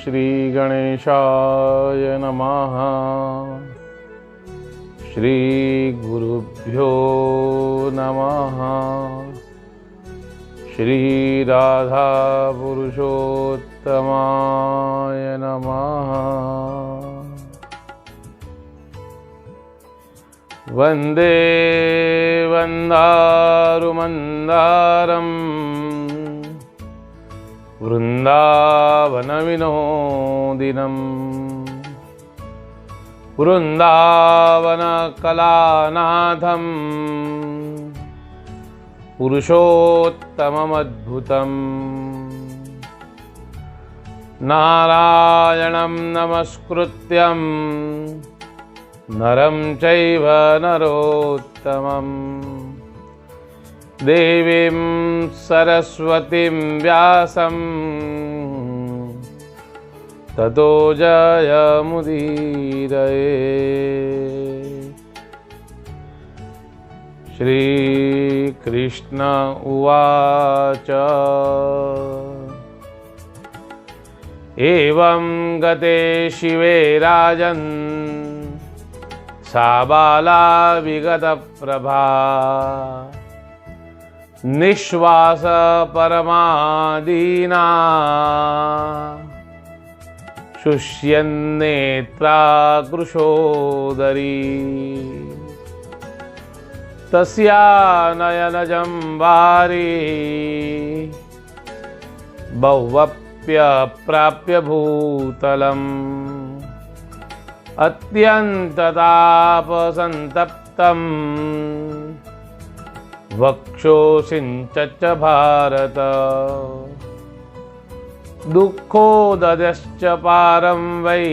श्री गणेशाय नमः। श्री गुरुभ्यो नमः। श्री राधा पुरुषोत्तमाय नमः। वंदे वंदारुमंदारम् वृंदावनविनोदिनम् वृंदावनकलानाथम् पुरुषोत्तममद्भुतम् नारायणं नमस्कृत्यं नरं चैव नरोत्तमम् देवीं सरस्वतीं व्यासं ततो जयमुदीरये। श्रीकृष्ण उवाच एवं गते शिवे राजन् सा बाला विगतप्रभा निःश्वास परमादीना शुष्यन्नेत्रा कृशोदरी तस्या नयनजं वारी बहुवप्यप्राप्य भूतलम् अत्यन्ततापसन्तप्तम् वक्षोषिञ्चच्च भारत दुःखोदयश्च पारं वै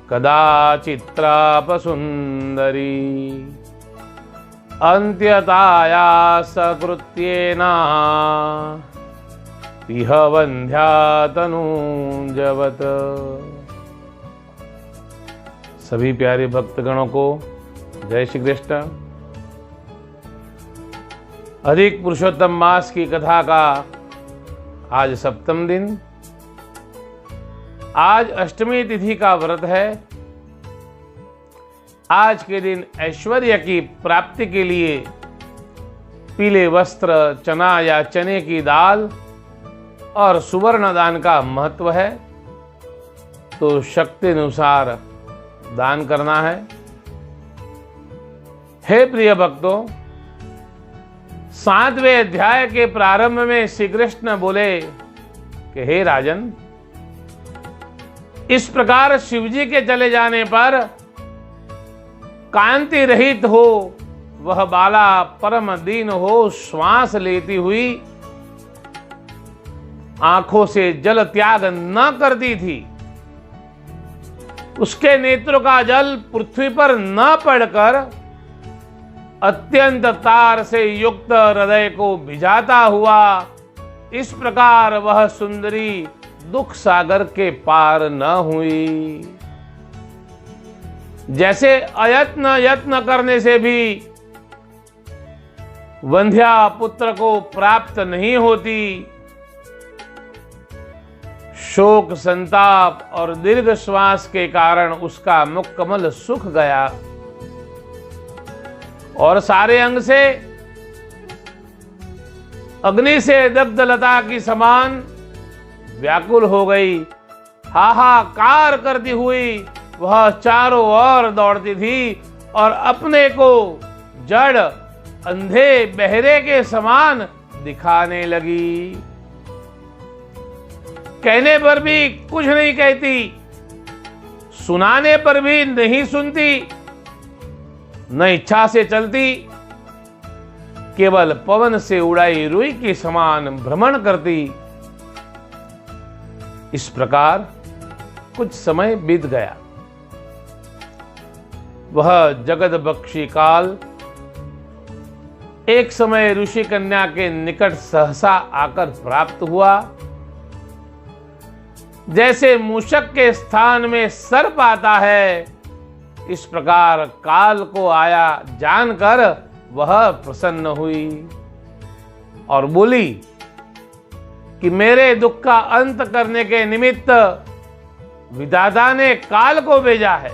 कदाचित्रापसुन्दरी अन्त्यताया सकृत्येन इह वन्ध्या तनूजवत। सभी प्यारे भक्तगणों को जय श्री कृष्ण। अधिक पुरुषोत्तम मास की कथा का आज सप्तम दिन। आज अष्टमी तिथि का व्रत है। आज के दिन ऐश्वर्य की प्राप्ति के लिए पीले वस्त्र, चना या चने की दाल और सुवर्ण दान का महत्व है, तो शक्ति अनुसार दान करना है। हे प्रिय भक्तों, 7वें अध्याय के प्रारंभ में श्री कृष्ण बोले कि हे राजन, इस प्रकार शिवजी के चले जाने पर कांति रहित हो वह बाला परम दीन हो, श्वास लेती हुई आंखों से जल त्याग न करती थी। उसके नेत्रों का जल पृथ्वी पर न पड़कर अत्यंत तार से युक्त हृदय को भिजाता हुआ इस प्रकार वह सुंदरी दुख सागर के पार न हुई। जैसे यत्न करने से भी वंध्या पुत्र को प्राप्त नहीं होती, शोक, संताप और दीर्घ श्वास के कारण उसका मुख कमल सूख गया और सारे अंग से अग्नि से दग्ध लता की समान व्याकुल हो गई। हाहाकार करती हुई वह चारों ओर दौड़ती थी और अपने को जड़, अंधे, बहरे के समान दिखाने लगी। कहने पर भी कुछ नहीं कहती, सुनाने पर भी नहीं सुनती, न इच्छा से चलती, केवल पवन से उड़ाई रुई के समान भ्रमण करती। इस प्रकार कुछ समय बीत गया। वह जगत बख्शी काल एक समय ऋषि कन्या के निकट सहसा आकर प्राप्त हुआ। जैसे मूषक के स्थान में सर्प आता है, इस प्रकार काल को आया जानकर वह प्रसन्न हुई और बोली कि मेरे दुख का अंत करने के निमित्त विधाता ने काल को भेजा है।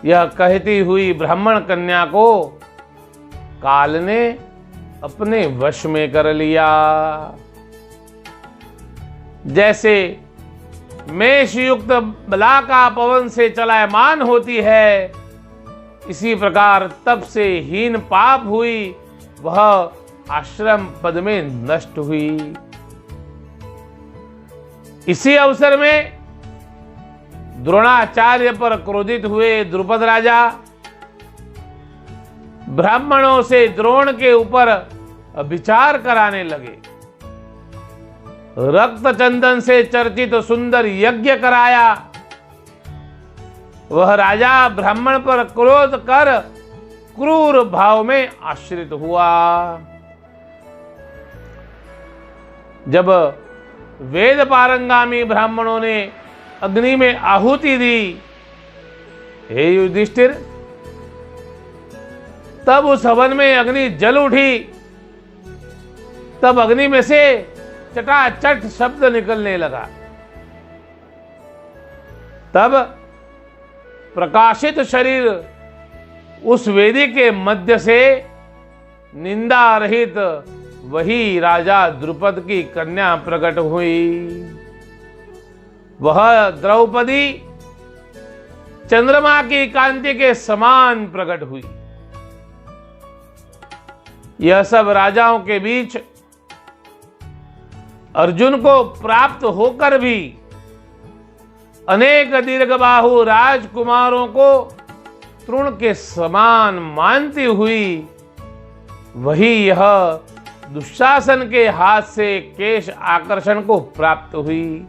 यह कहती हुई ब्राह्मण कन्या को काल ने अपने वश में कर लिया। जैसे मेष युक्त बलाका पवन से चलायमान होती है, इसी प्रकार तप से हीन पाप हुई वह आश्रम पद में नष्ट हुई। इसी अवसर में द्रोणाचार्य पर क्रोधित हुए द्रुपद राजा ब्राह्मणों से द्रोण के ऊपर विचार कराने लगे। रक्त चंदन से चर्चित सुंदर यज्ञ कराया। वह राजा ब्राह्मण पर क्रोध कर क्रूर भाव में आश्रित हुआ। जब वेद पारंगामी ब्राह्मणों ने अग्नि में आहुति दी, हे युधिष्ठिर, तब उस हवन में अग्नि जल उठी। तब अग्नि में से चटाचट शब्द निकलने लगा। तब प्रकाशित शरीर उस वेदी के मध्य से निंदा रहित वही राजा द्रुपद की कन्या प्रकट हुई। वह द्रौपदी चंद्रमा की कांति के समान प्रकट हुई। यह सब राजाओं के बीच अर्जुन को प्राप्त होकर भी अनेक दीर्घबाहु राजकुमारों को तृण के समान मानती हुई वही यह दुशासन के हाथ से केश आकर्षण को प्राप्त हुई।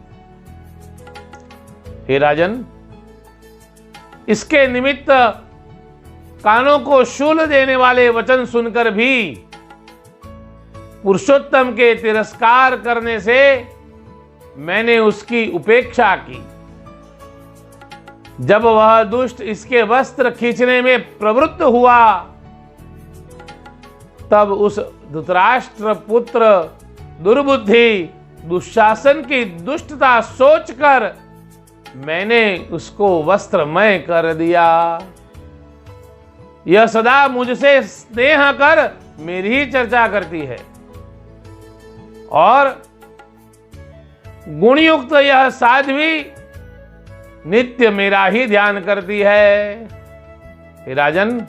हे राजन, इसके निमित्त कानों को शूल देने वाले वचन सुनकर भी पुरुषोत्तम के तिरस्कार करने से मैंने उसकी उपेक्षा की। जब वह दुष्ट इसके वस्त्र खींचने में प्रवृत्त हुआ, तब उस धृतराष्ट्र पुत्र दुर्बुद्धि दुशासन की दुष्टता सोचकर मैंने उसको वस्त्रमय कर दिया। यह सदा मुझसे स्नेह कर मेरी ही चर्चा करती है और गुणयुक्त यह साध्वी नित्य मेरा ही ध्यान करती है। हे राजन,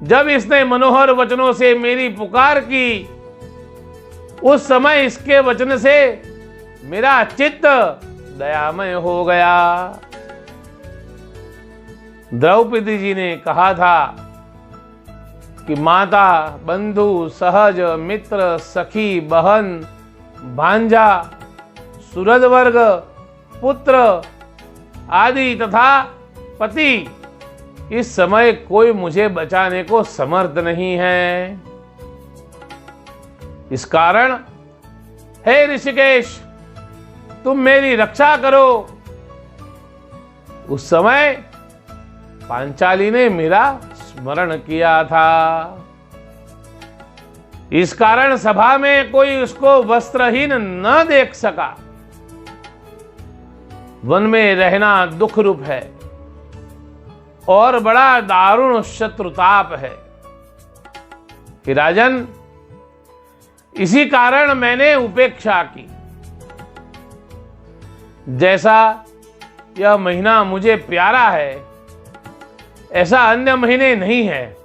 जब इसने मनोहर वचनों से मेरी पुकार की, उस समय इसके वचन से मेरा चित्त दयामय हो गया। द्रौपदी जी ने कहा था कि माता, बंधु, सहज, मित्र, सखी, बहन, भांजा, सुहृद वर्ग, पुत्र आदि तथा पति, इस समय कोई मुझे बचाने को समर्थ नहीं है। इस कारण हे ऋषिकेश, तुम मेरी रक्षा करो। उस समय पांचाली ने मेरा स्मरण किया था। इस कारण सभा में कोई उसको वस्त्रहीन न देख सका। वन में रहना दुख रूप है और बड़ा दारुण शत्रुताप है। कि राजन, इसी कारण मैंने उपेक्षा की। जैसा यह महीना मुझे प्यारा है, ऐसा अन्य महीने नहीं है।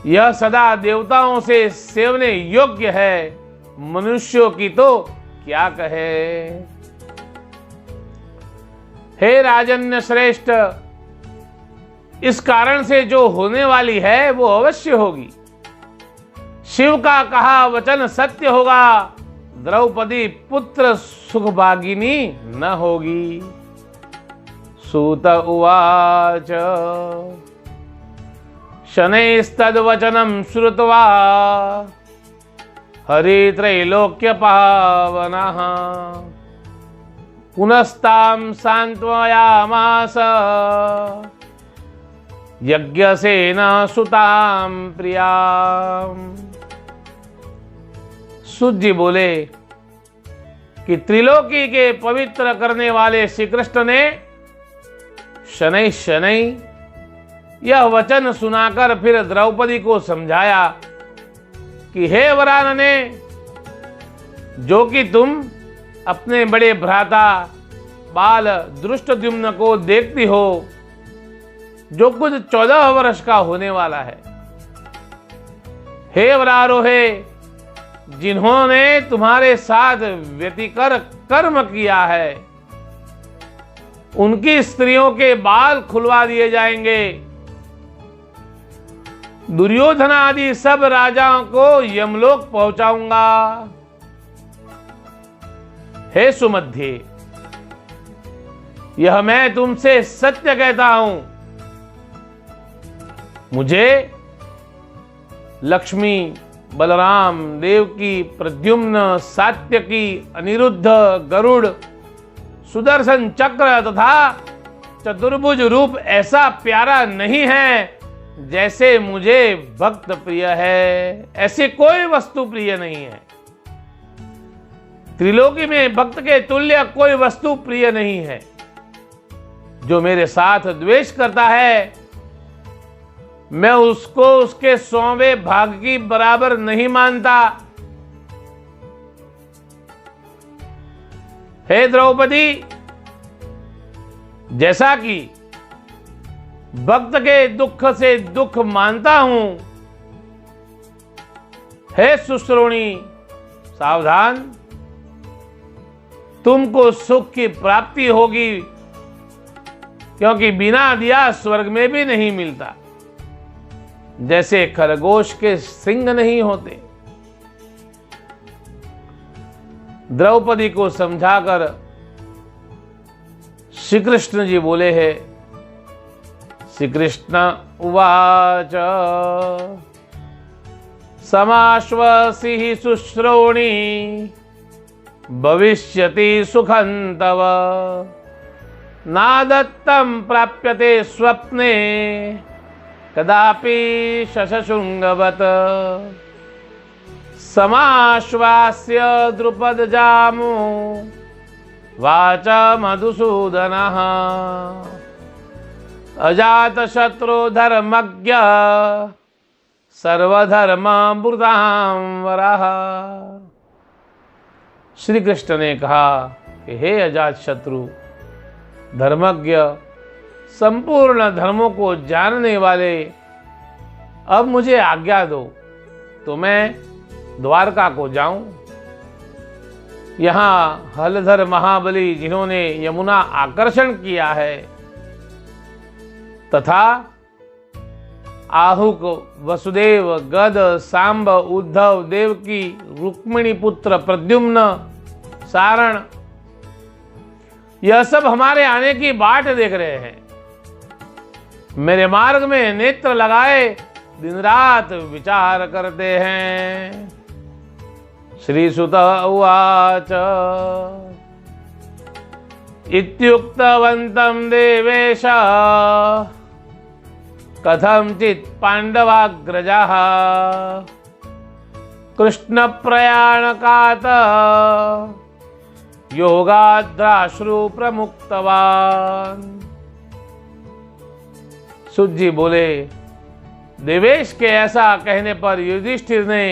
यह सदा देवताओं से सेवने योग्य है, मनुष्यों की तो क्या कहे। हे राजन्य श्रेष्ठ, इस कारण से जो होने वाली है वो अवश्य होगी। शिव का कहा वचन सत्य होगा। द्रौपदी पुत्र सुखभागिनी न होगी। सूत उवाच शनैस्तद्वचनं श्रुत्वा हरित्रैलोक्य पावनः पुनस्तां सांत्वयामास यज्ञसेन सुतां प्रियां। सूत जी बोले कि त्रिलोकी के पवित्र करने वाले श्री कृष्ण ने शनै शनै यह वचन सुनाकर फिर द्रौपदी को समझाया कि हे वरानने, जो कि तुम अपने बड़े भ्राता बाल धृष्टद्युम्न को देखती हो, जो कुछ 14 वर्ष का होने वाला है। हे वरारोहे, जिन्होंने तुम्हारे साथ व्यतिकर कर्म किया है, उनकी स्त्रियों के बाल खुलवा दिए जाएंगे। दुर्योधन आदि सब राजाओं को यमलोक पहुंचाऊंगा। हे सुमध्ये, यह मैं तुमसे सत्य कहता हूं। मुझे लक्ष्मी, बलराम, देवकी, प्रद्युम्न, सात्यकी, अनिरुद्ध, गरुड़, सुदर्शन चक्र तथा चतुर्भुज रूप ऐसा प्यारा नहीं है जैसे मुझे भक्त प्रिय है। ऐसी कोई वस्तु प्रिय नहीं है। त्रिलोकी में भक्त के तुल्य कोई वस्तु प्रिय नहीं है। जो मेरे साथ द्वेष करता है, मैं उसको उसके 100वें भाग की बराबर नहीं मानता। हे द्रौपदी, जैसा कि भक्त के दुख से दुख मानता हूं, हे सुश्रोणी, सावधान, तुमको सुख की प्राप्ति होगी, क्योंकि बिना दिया स्वर्ग में भी नहीं मिलता। जैसे खरगोश के सिंग नहीं होते। द्रौपदी को समझाकर श्री कृष्ण जी बोले हैं। श्री कृष्ण उवाच समाश्वसि हि शुश्रोणी भविष्यति सुखं तव नादत्तं प्राप्यते स्वप्ने कदापि शशशृङ्गवत् समाश्वास्य द्रुपदजामो वाच मधुसूदनः अजातशत्रो धर्मज्ञ सर्वधर्मामृतां वरः। श्री कृष्ण ने कहा कि हे अजात शत्रु, धर्मज्ञ, संपूर्ण धर्मों को जानने वाले, अब मुझे आज्ञा दो तो मैं द्वारका को जाऊं। यहाँ हलधर महाबली, जिन्होंने यमुना आकर्षण किया है, तथा आहुक, वसुदेव, गद, सांब, उद्धव, देवकी, रुक्मिणी पुत्र प्रद्युम्न, सारण, यह सब हमारे आने की बाट देख रहे हैं। मेरे मार्ग में नेत्र लगाए दिन रात विचार करते हैं। श्री सुत उवाच इत्युक्तवन्तं देवेश कथंचित् पांडवाग्रजाः कृष्ण प्रयाणकात योगाद्राश्रु प्रमुक्तवान। सूत जी बोले, देवेश के ऐसा कहने पर युधिष्ठिर ने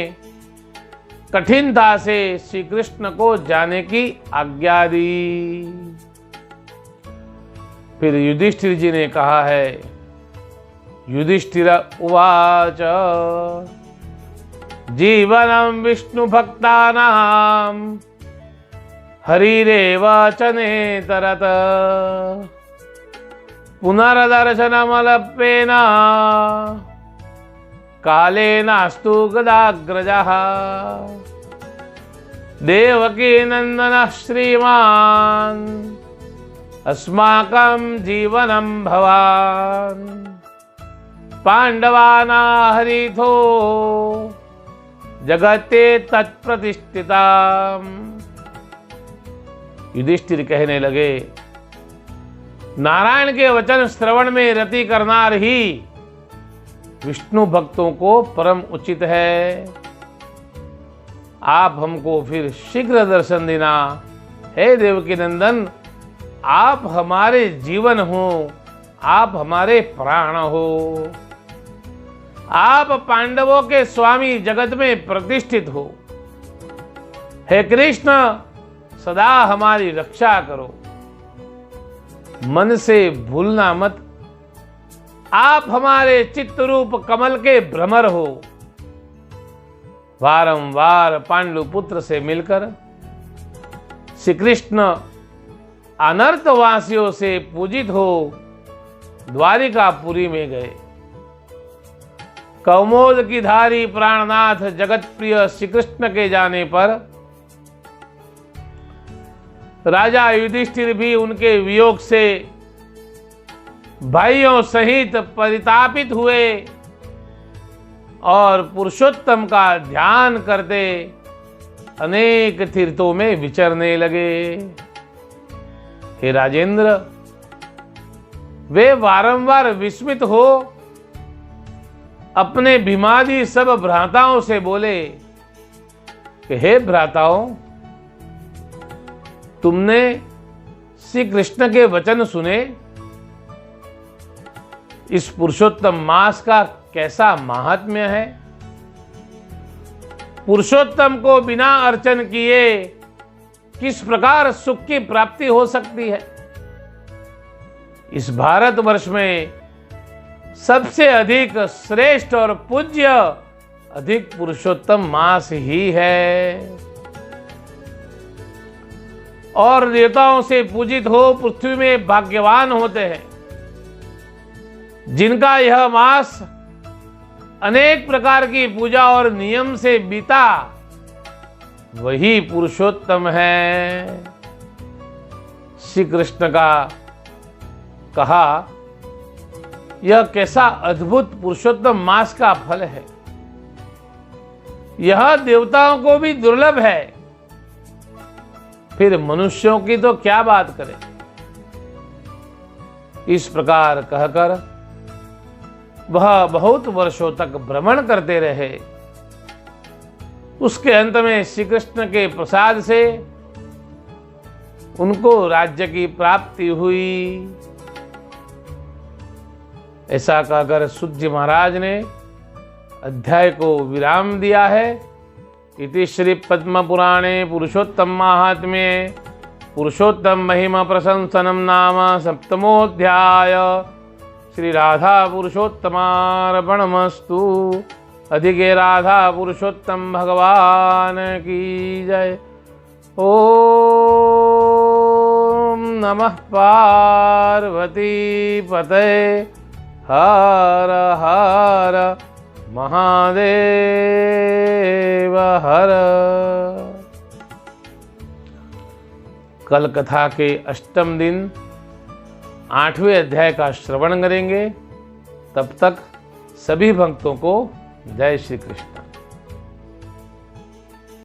कठिनता से श्री कृष्ण को जाने की आज्ञा दी। फिर युधिष्ठिर जी ने कहा है, युधिष्ठिर उवाच जीवनं विष्णु भक्तानां हरिरेव च नेतरत पुनर्दर्शनमलप्येन कालेनास्तु गदाग्रजः देवकी नंदनः श्रीमान् अस्माकं जीवनं भवान् पांडवानां हरिथो जगते तत्प्रतिष्ठिताम्। युधिष्ठिर कहने लगे, नारायण के वचन श्रवण में रति करनार ही विष्णु भक्तों को परम उचित है। आप हमको फिर शीघ्र दर्शन देना। हे देवकी नंदन, आप हमारे जीवन हो, आप हमारे प्राण हो। आप पांडवों के स्वामी, जगत में प्रतिष्ठित हो। हे कृष्ण, सदा हमारी रक्षा करो। मन से भूलना मत, आप हमारे चित्त रूप कमल के भ्रमर हो। वारंवार पांडु पुत्र से मिलकर श्री कृष्ण अनर्थवासियों से पूजित हो द्वारिकापुरी में गए। कौमोद की धारी प्राणनाथ जगत प्रिय श्री कृष्ण के जाने पर राजा युधिष्ठिर भी उनके वियोग से भाइयों सहित परितापित हुए और पुरुषोत्तम का ध्यान करते अनेक तीर्थों में विचरने लगे। हे राजेंद्र, वे वारंवार विस्मित हो अपने भीमादि सब भ्राताओं से बोले कि हे भ्राताओं, तुमने श्री कृष्ण के वचन सुने। इस पुरुषोत्तम मास का कैसा महात्म्य है। पुरुषोत्तम को बिना अर्चन किए किस प्रकार सुख की प्राप्ति हो सकती है। इस भारतवर्ष में सबसे अधिक श्रेष्ठ और पूज्य अधिक पुरुषोत्तम मास ही है। और देवताओं से पूजित हो पृथ्वी में भाग्यवान होते हैं जिनका यह मास अनेक प्रकार की पूजा और नियम से बीता, वही पुरुषोत्तम है। श्री कृष्ण का कहा यह कैसा अद्भुत पुरुषोत्तम मास का फल है। यह देवताओं को भी दुर्लभ है, फिर मनुष्यों की तो क्या बात करें। इस प्रकार कहकर वह बहुत वर्षों तक भ्रमण करते रहे। उसके अंत में श्री कृष्ण के प्रसाद से उनको राज्य की प्राप्ति हुई। ऐसा कहकर सूत महाराज ने अध्याय को विराम दिया है। इति श्री पद्म पुराणे पुरुषोत्तम महात्म्ये पुरुषोत्तम महिमा प्रशंसनम नाम सप्तमोऽध्याय। श्री राधा पुरुषोत्तमार्पणमस्तु। अधिके राधा पुरुषोत्तम भगवान की जय। ओम नमः पार्वती पतये हर हर महादेव हर। कल कथा के अष्टम दिन 8वें अध्याय का श्रवण करेंगे। तब तक सभी भक्तों को जय श्री कृष्ण।